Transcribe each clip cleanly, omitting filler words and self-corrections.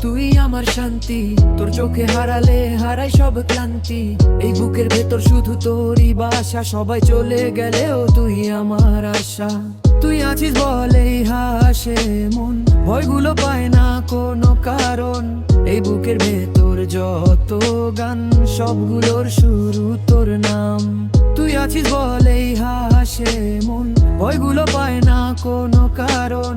তুই আমার শান্তি, তোর চোখে হারালে হারাই সব ক্লান্তি। এই বুকের ভেতর শুধু তোরই বাসা, সবাই চলে গেলেও তুই আমার আশা। তুই আছিস বলেই হাসে মন, ভয়গুলো পায় না কোনো কারণ। এই বুকের ভেতর যত গান, সবগুলোর শুরু তোর নাম। তুই আছিস বলেই হাসে মন, ভয়গুলো পায় না কোনো কারণ।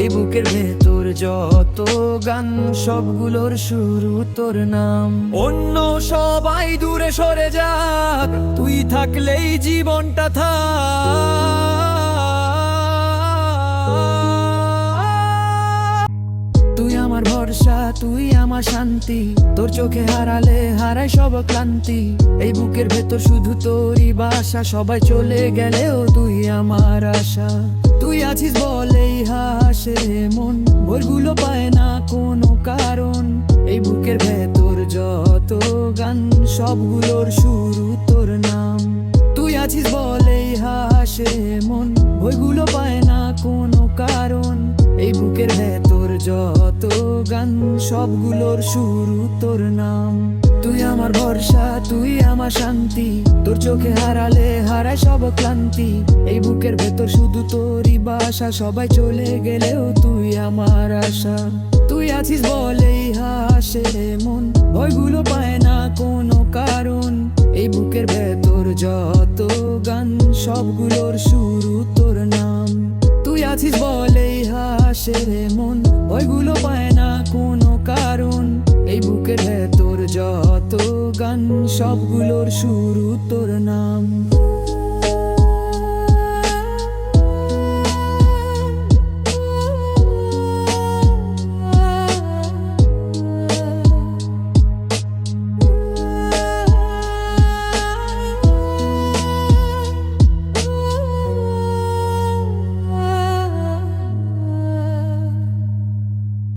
এই বুকের ভেতর যত গান, সবগুলোর শুরু তোর নাম। অন্য সবাই দূরে সরে যাক, তুই থাকলেই জীবনটা তুই আমার ভরসা, তুই আমার শান্তি। তোর চোখে হারালে হারাই সব ক্লান্তি। এই বুকের ভেতর শুধু তোরই বাসা, সবাই চলে গেলেও তুই আমার আশা। তুই আছিস বলেই হাসে মন, ভোরগুলো পায় না কোনো কারণ। এই বুকের ভেতর যত গান, সবগুলোর শুরু তোর নাম। তুই আছিস বলেই হাসে মন, ভয়গুলো পায় না কোনো কারণ। এই বুকের ভেতর যত গান, সবগুলোর শুরু তোর নাম। তুই আমার ভরসা, তুই আমার শান্তি। তোর চোখে হারালে হারাই সব ক্লান্তি। এই বুকের ভেতর শুধু তোরই বাসা, সবাই চলে গেলেও তুই আমার আশা। তুই আছিস বলেই হাসে মন, ভয়গুলো পায় না কোনো কারণ। এই বুকের ভেতর যত গান, সবগুলোর শুরু তোর নাম। তুই আছিস বলেই হাসে মন, ভয়গুলো পায় না কোনো কারণ। এই বুকের ভেতর যত গান, সবগুলোর শুরু তোর নাম।